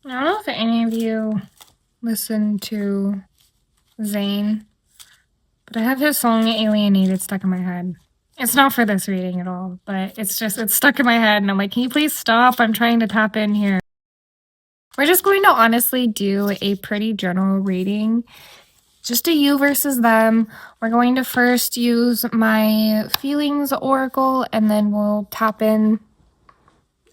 I don't know if any of you listen to Zayn, but I have his song Alienated stuck in my head. It's not for this reading at all, but it's stuck in my head, and I'm like, can you please stop? I'm trying to tap in here. We're just going to honestly do a pretty general reading, just a you versus them. We're going to first use my feelings oracle, and then we'll tap in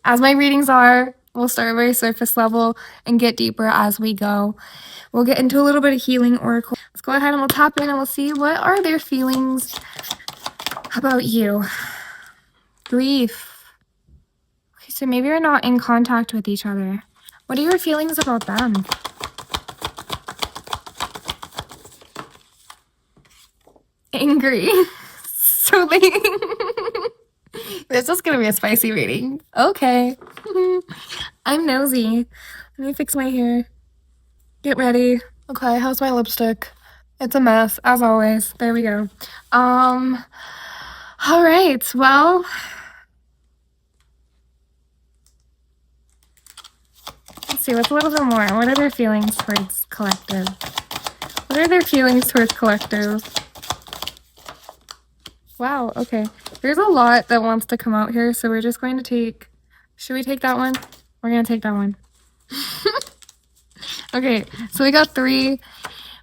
as my readings are. We'll start very surface level and get deeper as we go. We'll get into a little bit of healing oracle. Let's go ahead and we'll tap in and we'll see what are their feelings about you. Grief. Okay, so maybe you're not in contact with each other. What are your feelings about them? Angry. So they... This is gonna be a spicy reading. Okay. I'm nosy. Let me fix my hair. Get ready. Okay, how's my lipstick? It's a mess, as always. There we go. Alright, well... Let's see, what's a little bit more? What are their feelings towards collective? What are their feelings towards collective? Wow, okay. There's a lot that wants to come out here, so we're just going to take... Should we take that one? We're gonna take that one. Okay, so we got 3.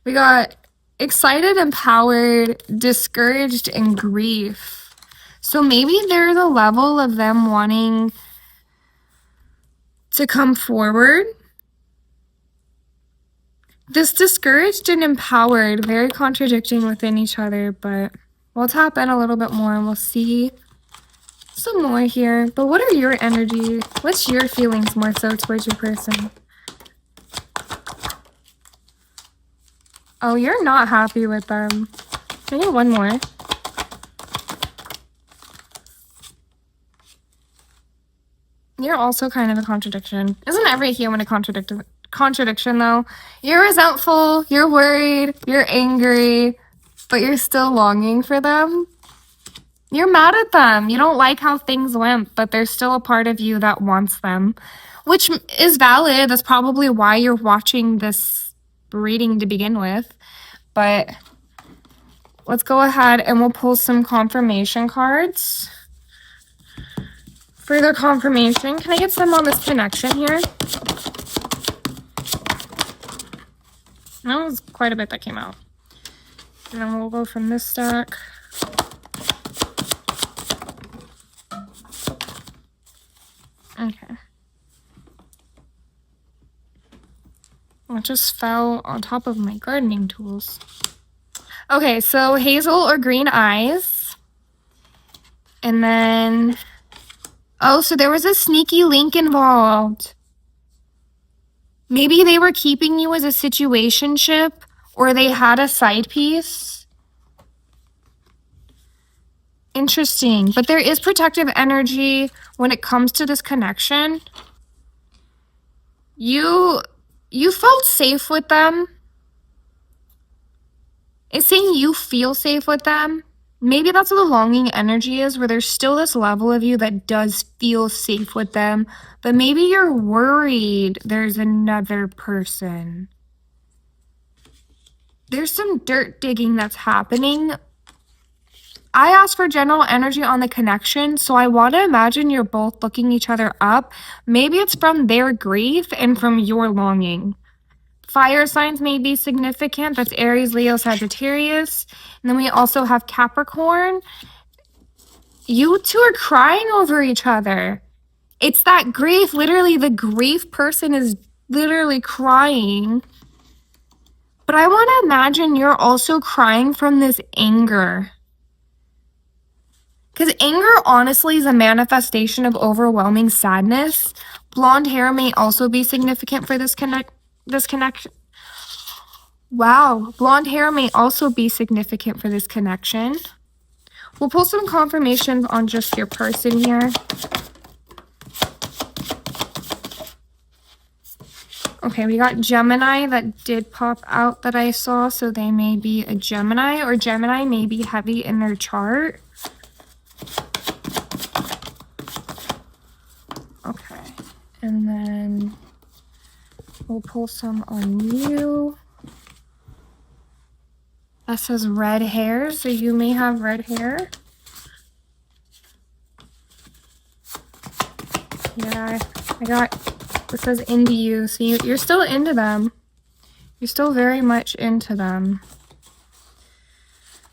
We got excited, empowered, discouraged, and grief. So maybe there's a level of them wanting to come forward. This discouraged and empowered, very contradicting within each other, but we'll tap in a little bit more and we'll see some more here. But what are your energy? What's your feelings more so towards your person? Oh, you're not happy with them. Can I get one more? You're also kind of a contradiction. Isn't every human a contradiction, though? You're resentful, you're worried, you're angry, but you're still longing for them. You're mad at them. You don't like how things went, but there's still a part of you that wants them, which is valid. That's probably why you're watching this reading to begin with. But let's go ahead and we'll pull some confirmation cards. Further confirmation. Can I get some on this connection here? That was quite a bit that came out. And then we'll go from this stack. Okay. It just fell on top of my gardening tools. Okay, so hazel or green eyes. And then... Oh, so there was a sneaky link involved. Maybe they were keeping you as a situationship, or they had a side piece. Interesting. But there is protective energy when it comes to this connection. You felt safe with them. It's saying you feel safe with them. Maybe that's what the longing energy is, where there's still this level of you that does feel safe with them, but maybe you're worried there's another person. There's some dirt digging that's happening. I asked for general energy on the connection, so I want to imagine you're both looking each other up. Maybe it's from their grief and from your longing. Fire signs may be significant. That's Aries, Leo, Sagittarius. And then we also have Capricorn. You two are crying over each other. It's that grief. Literally, the grief person is literally crying. But I want to imagine you're also crying from this anger. Because anger, honestly, is a manifestation of overwhelming sadness. Blonde hair may also be significant for this connection. Wow, blonde hair may also be significant for this connection. We'll pull some confirmations on just your person here. Okay, we got Gemini that did pop out that I saw, so they may be a Gemini, or Gemini may be heavy in their chart. Okay, and then We'll pull some on you. That says red hair, so you may have red hair. Yeah, I got, it says into you, so you're still into them. You're still very much into them.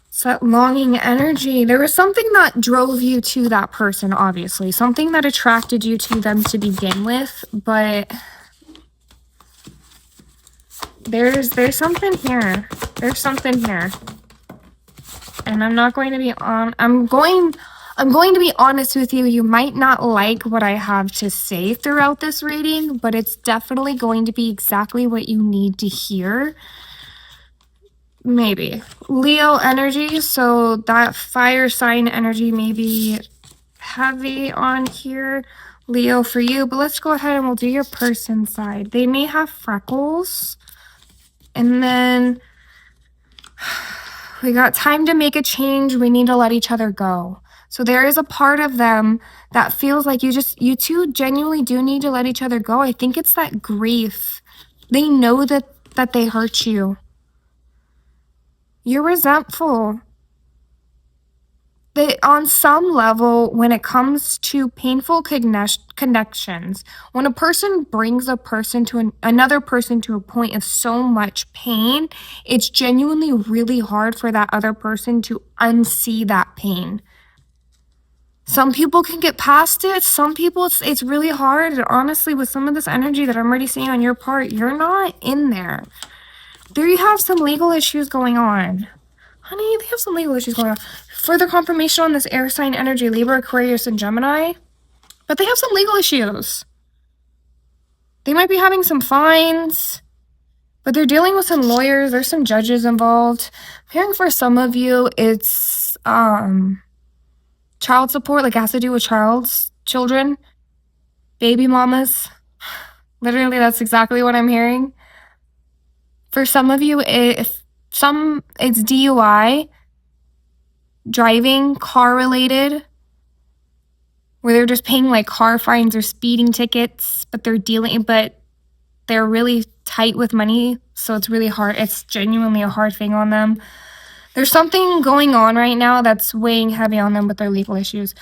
It's that longing energy. There was something that drove you to that person, obviously. Something that attracted you to them to begin with, but there's something here. There's something here. And I'm not going to be on I'm going to be honest with you. You might not like what I have to say throughout this reading, but it's definitely going to be exactly what you need to hear. Maybe. Leo energy, so that fire sign energy may be heavy on here. Leo for you, but let's go ahead and we'll do your person side. They may have freckles. And then we got time to make a change. We need to let each other go. So there is a part of them that feels like you two genuinely do need to let each other go. I think it's that grief. They know that they hurt you. You're resentful. That on some level, when it comes to painful connections, when a person brings a person to another person to a point of so much pain, it's genuinely really hard for that other person to unsee that pain. Some people can get past it. Some people, it's really hard. And honestly, with some of this energy that I'm already seeing on your part, you're not in there. There you have some legal issues going on. Honey, they have some legal issues going on. Further confirmation on this air sign energy, Libra, Aquarius, and Gemini. But they have some legal issues. They might be having some fines. But they're dealing with some lawyers. There's some judges involved. I'm hearing for some of you, it's child support, like it has to do with children, baby mamas. Literally, that's exactly what I'm hearing. For some of you, it's DUI, driving, car related, where they're just paying like car fines or speeding tickets, but they're really tight with money, so it's really hard. It's genuinely a hard thing on them. There's something going on right now that's weighing heavy on them with their legal issues.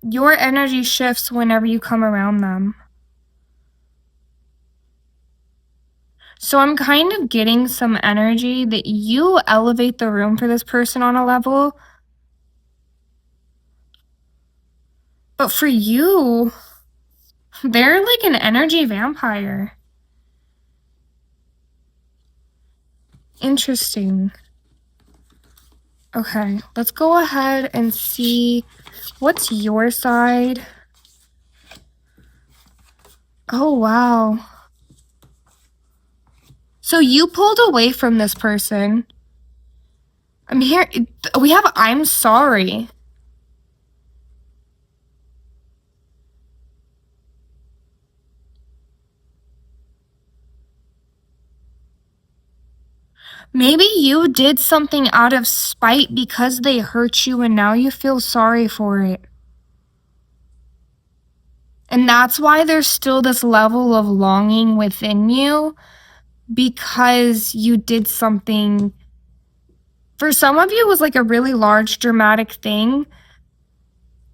Your energy shifts whenever you come around them. So I'm kind of getting some energy that you elevate the room for this person on a level. But for you, they're like an energy vampire. Interesting. Okay, let's go ahead and see what's your side. Oh, wow. So you pulled away from this person. I'm here. We have I'm sorry. Maybe you did something out of spite because they hurt you and now you feel sorry for it. And that's why there's still this level of longing within you, because you did something. For some of you, it was like a really large dramatic thing,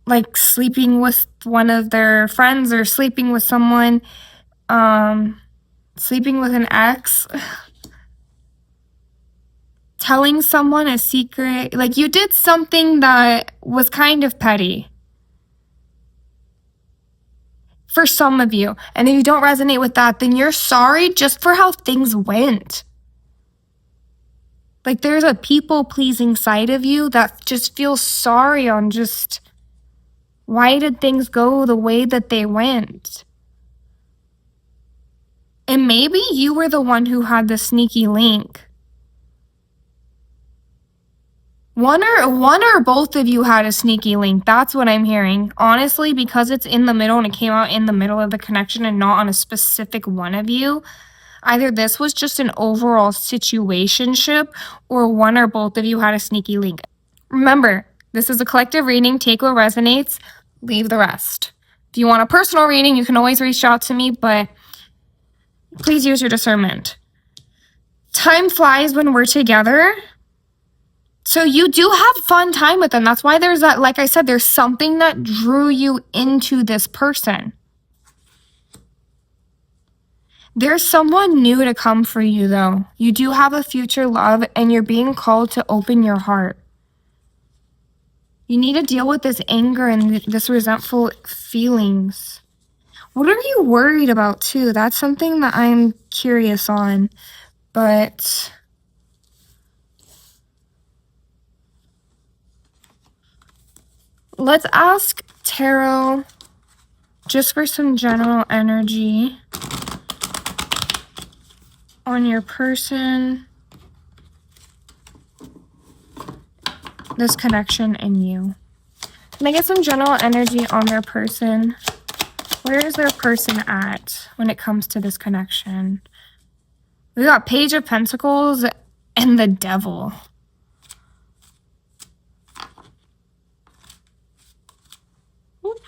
like sleeping with one of their friends or sleeping with someone, sleeping with an ex. Telling someone a secret, like you did something that was kind of petty. For some of you. And if you don't resonate with that, then you're sorry just for how things went. Like there's a people-pleasing side of you that just feels sorry on just why did things go the way that they went? And maybe you were the one who had the sneaky link. One or both of you had a sneaky link. That's what I'm hearing. Honestly, because it's in the middle and it came out in the middle of the connection and not on a specific one of you, either this was just an overall situationship or one or both of you had a sneaky link. Remember, this is a collective reading. Take what resonates, leave the rest. If you want a personal reading, you can always reach out to me, but please use your discernment. Time flies when we're together. So you do have fun time with them. That's why there's that, like I said, there's something that drew you into this person. There's someone new to come for you, though. You do have a future love, and you're being called to open your heart. You need to deal with this anger and this resentful feelings. What are you worried about, too? That's something that I'm curious on. But let's ask Tarot just for some general energy on your person, this connection, and you. Can I get some general energy on their person? Where is their person at when it comes to this connection? We got Page of Pentacles and the Devil. Oop.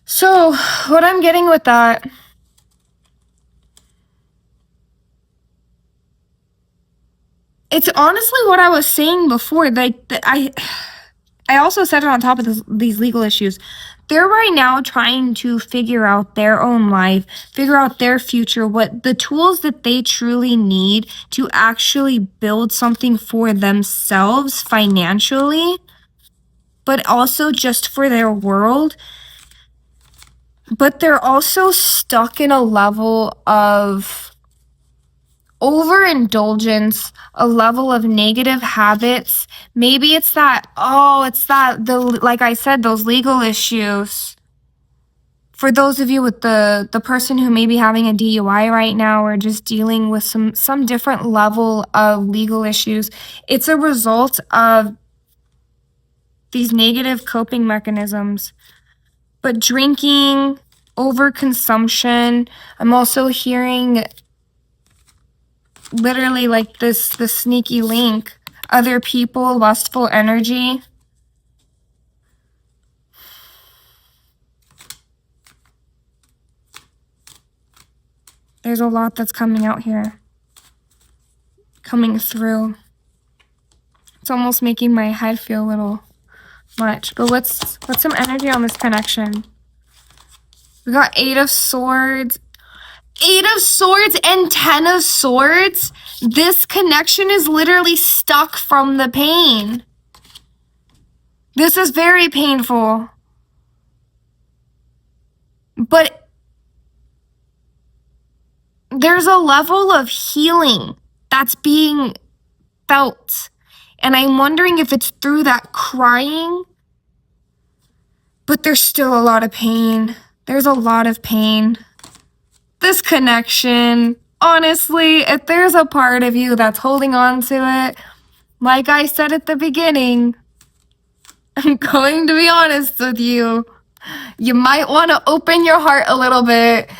So, what I'm getting with that, it's honestly what I was saying before. Like, I also said it on top of these legal issues. They're right now trying to figure out their own life, figure out their future, what the tools that they truly need to actually build something for themselves financially, but also just for their world. But they're also stuck in a level of overindulgence, a level of negative habits. Maybe it's that, like I said, those legal issues. For those of you with the person who may be having a DUI right now, or just dealing with some different level of legal issues, it's a result of these negative coping mechanisms. But drinking, overconsumption, I'm also hearing literally like the sneaky link, other people, lustful energy. There's a lot that's coming out here, coming through. It's almost making my head feel a little much. But what's some energy on this connection? We got 8 of Swords. 8 of Swords and 10 of Swords. This connection is literally stuck from the pain. This is very painful. But there's a level of healing that's being felt. And I'm wondering if it's through that crying. But there's still a lot of pain. There's a lot of pain. This connection, honestly, if there's a part of you that's holding on to it, like I said at the beginning, I'm going to be honest with you. You might want to open your heart a little bit,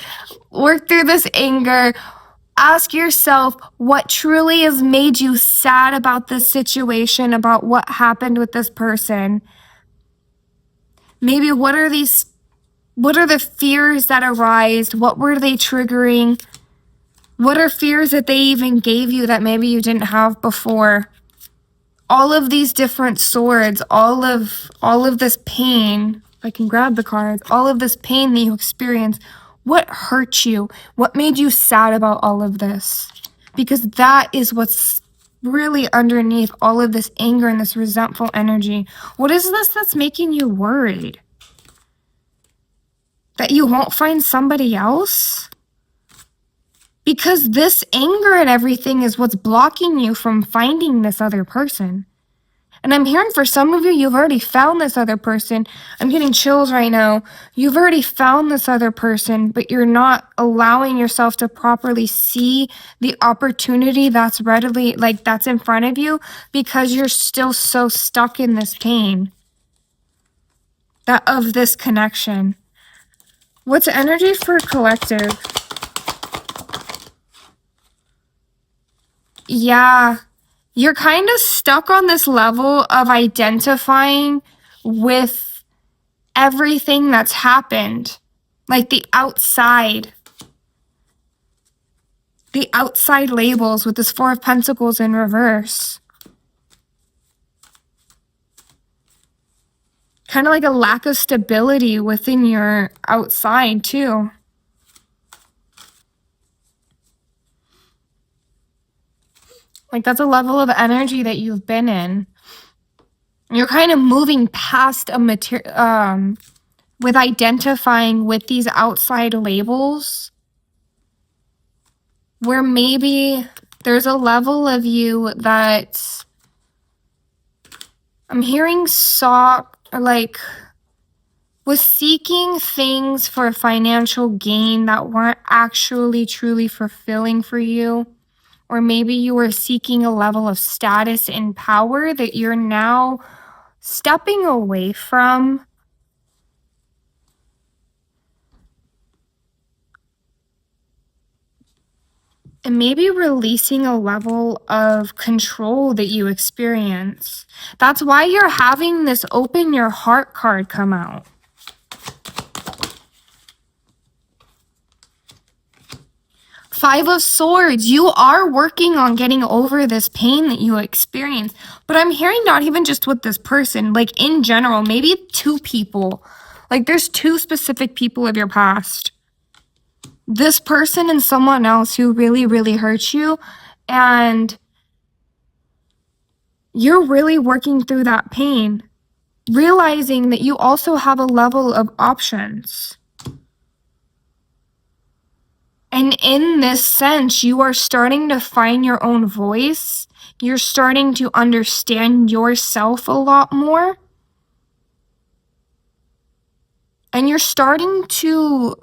work through this anger, ask yourself what truly has made you sad about this situation, about what happened with this person. Maybe what are the fears that arise? What were they triggering? What are fears that they even gave you that maybe you didn't have before? All of these different swords, all of this pain, if I can grab the cards, all of this pain that you experience, what hurt you? What made you sad about all of this? Because that is what's really underneath all of this anger and this resentful energy. What is this that's making you worried? That you won't find somebody else? Because this anger and everything is what's blocking you from finding this other person. And I'm hearing for some of you, you've already found this other person. I'm getting chills right now. You've already found this other person, but you're not allowing yourself to properly see the opportunity that's that's in front of you because you're still so stuck in this pain of this connection. What's energy for collective? Yeah, You're kind of stuck on this level of identifying with everything that's happened, like the outside labels with this Four of Pentacles in reverse. Kind of like a lack of stability within your outside too. Like that's a level of energy that you've been in. You're kind of moving past a with identifying with these outside labels, where maybe there's a level of you that I'm hearing was seeking things for financial gain that weren't actually truly fulfilling for you. Or maybe you were seeking a level of status and power that you're now stepping away from. And maybe releasing a level of control that you experience. That's why you're having this open your heart card come out. Five of Swords, you are working on getting over this pain that you experience. But I'm hearing not even just with this person, like in general, maybe two people. Like there's two specific people of your past. This person and someone else who really, really hurt you. And you're really working through that pain, realizing that you also have a level of options. And in this sense, you are starting to find your own voice. You're starting to understand yourself a lot more. And you're starting to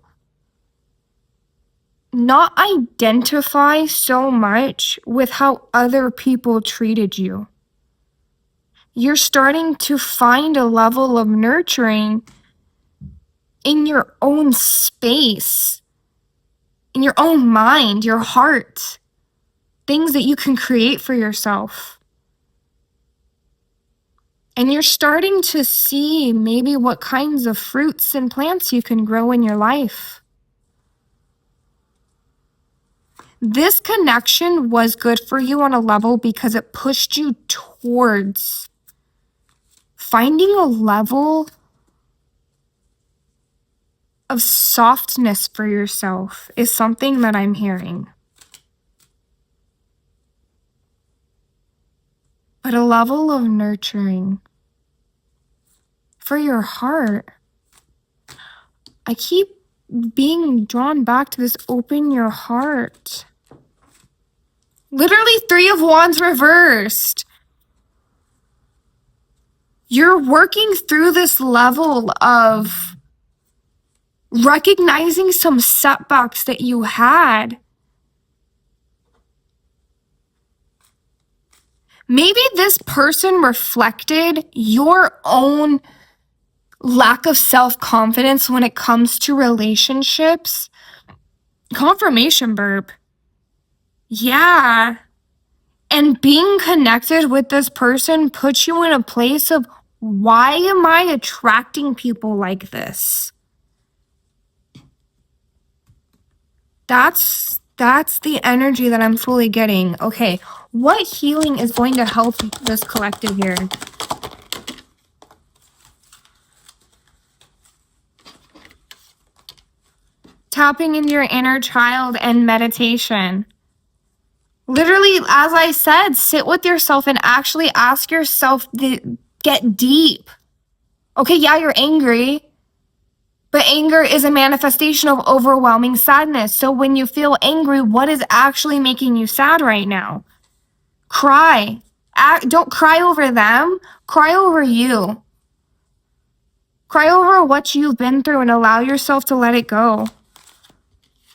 not identify so much with how other people treated you. You're starting to find a level of nurturing in your own space, in your own mind, your heart, things that you can create for yourself. And you're starting to see maybe what kinds of fruits and plants you can grow in your life. This connection was good for you on a level because it pushed you towards finding a level of softness for yourself is something that I'm hearing. But a level of nurturing for your heart. I keep being drawn back to this open your heart. Literally 3 of Wands reversed. You're working through this level of recognizing some setbacks that you had. Maybe this person reflected your own lack of self-confidence when it comes to relationships. Confirmation burp. Yeah. And being connected with this person puts you in a place of, why am I attracting people like this? That's the energy that I'm fully getting. Okay, what healing is going to help this collective here? Tapping into your inner child and meditation. Literally, as I said, sit with yourself and actually ask yourself to get deep. Okay, yeah, you're angry, but anger is a manifestation of overwhelming sadness. So when you feel angry, what is actually making you sad right now? Cry. Don't cry over them. Cry over you. Cry over what you've been through and allow yourself to let it go.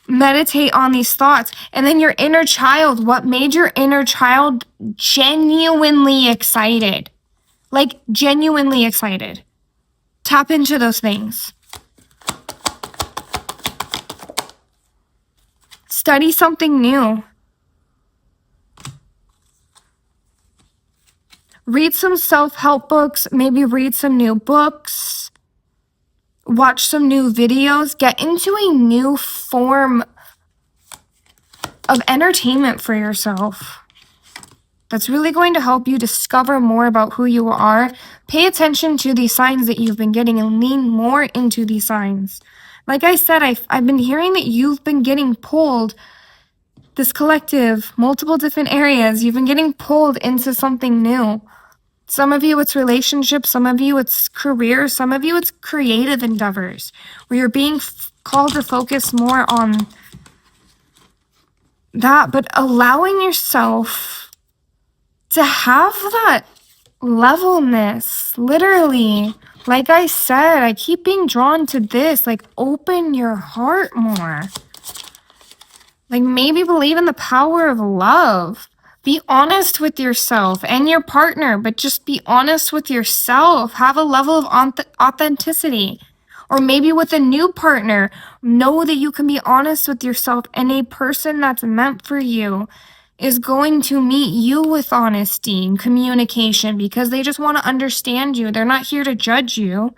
Meditate on these thoughts. And then your inner child, what made your inner child genuinely excited? Like genuinely excited. Tap into those things. Study something new. Read some self-help books, maybe read some new books, watch some new videos, get into a new form of entertainment for yourself. That's really going to help you discover more about who you are. Pay attention to the signs that you've been getting and lean more into these signs. Like I said, I've been hearing that you've been getting pulled, this collective, multiple different areas, you've been getting pulled into something new. Some of you, it's relationships. Some of you, it's career. Some of you, it's creative endeavors where you're being called to focus more on that, but allowing yourself to have that levelness, literally. Like I said, I keep being drawn to this, like open your heart more. Like maybe believe in the power of love. Be honest with yourself and your partner, but just be honest with yourself. Have a level of authenticity. Or maybe with a new partner, know that you can be honest with yourself, and a person that's meant for you is going to meet you with honesty and communication because they just want to understand you. They're not here to judge you.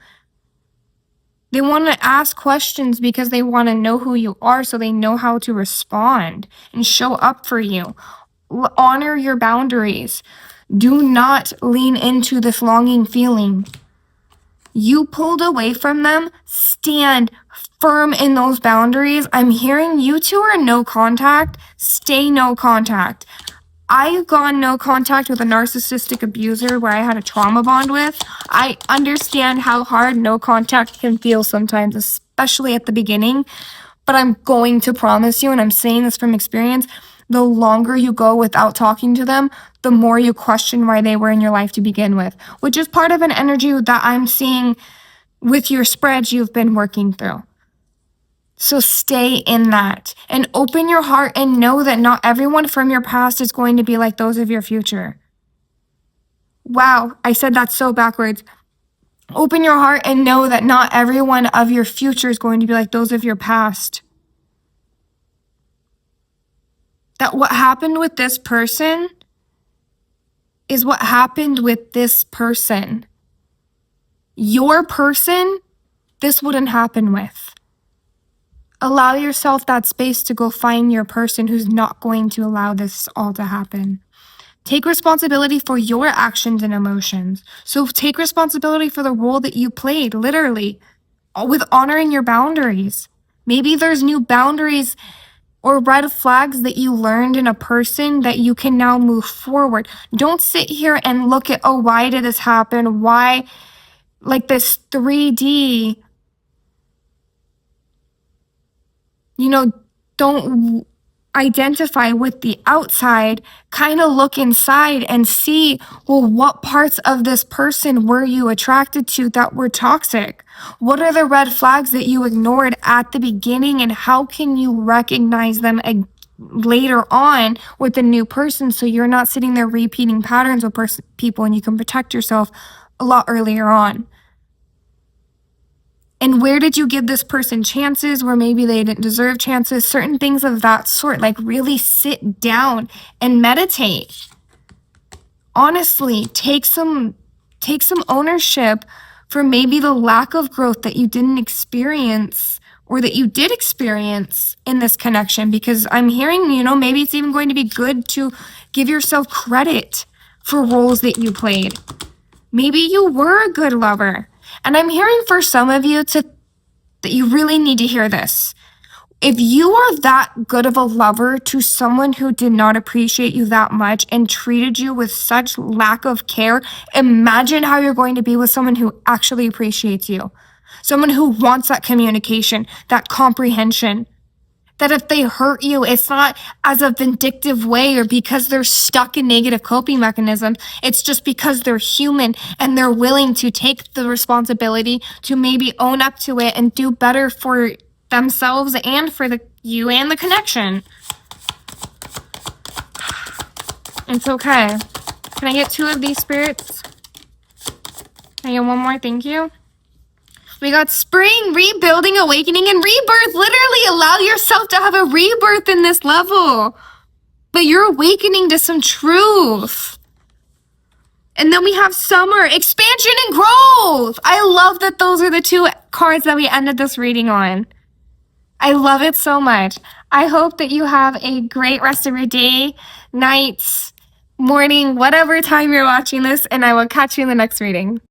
They want to ask questions because they want to know who you are so they know how to respond and show up for you. Honor your boundaries. Do not lean into this longing feeling. You pulled away from them. Stand firm in those boundaries. I'm hearing you two are no contact. Stay no contact. I've gone no contact with a narcissistic abuser where I had a trauma bond with. I understand how hard no contact can feel sometimes, especially at the beginning. But I'm going to promise you, and I'm saying this from experience, the longer you go without talking to them, the more you question why they were in your life to begin with, which is part of an energy that I'm seeing with your spreads you've been working through. So stay in that and open your heart and know that not everyone from your past is going to be like those of your future. Wow, I said that so backwards. Open your heart and know that not everyone of your future is going to be like those of your past. That what happened with this person is what happened with this person. Your person, this wouldn't happen with. Allow yourself that space to go find your person who's not going to allow this all to happen. Take responsibility for your actions and emotions. So take responsibility for the role that you played, literally, with honoring your boundaries. Maybe there's new boundaries or red flags that you learned in a person that you can now move forward. Don't sit here and look at, oh, why did this happen? Why, like this 3D, don't identify with the outside, kind of look inside and see, well, what parts of this person were you attracted to that were toxic? What are the red flags that you ignored at the beginning, and how can you recognize them later on with a new person so you're not sitting there repeating patterns with people, and you can protect yourself a lot earlier on? And where did you give this person chances where maybe they didn't deserve chances? Certain things of that sort. Like really sit down and meditate. Honestly, take some ownership for maybe the lack of growth that you didn't experience or that you did experience in this connection, because I'm hearing, maybe it's even going to be good to give yourself credit for roles that you played. Maybe you were a good lover. And I'm hearing for some of you that you really need to hear this. If you are that good of a lover to someone who did not appreciate you that much and treated you with such lack of care, imagine how you're going to be with someone who actually appreciates you. Someone who wants that communication, that comprehension. That if they hurt you, it's not as a vindictive way or because they're stuck in negative coping mechanisms. It's just because they're human and they're willing to take the responsibility to maybe own up to it and do better for themselves and for you and the connection. It's okay. Can I get 2 of these spirits? Can I get one more? Thank you. We got spring, rebuilding, awakening, and rebirth. Literally allow yourself to have a rebirth in this level. But you're awakening to some truth. And then we have Summer, Expansion, and Growth. I love that those are the two cards that we ended this reading on. I love it so much. I hope that you have a great rest of your day, night, morning, whatever time you're watching this, and I will catch you in the next reading.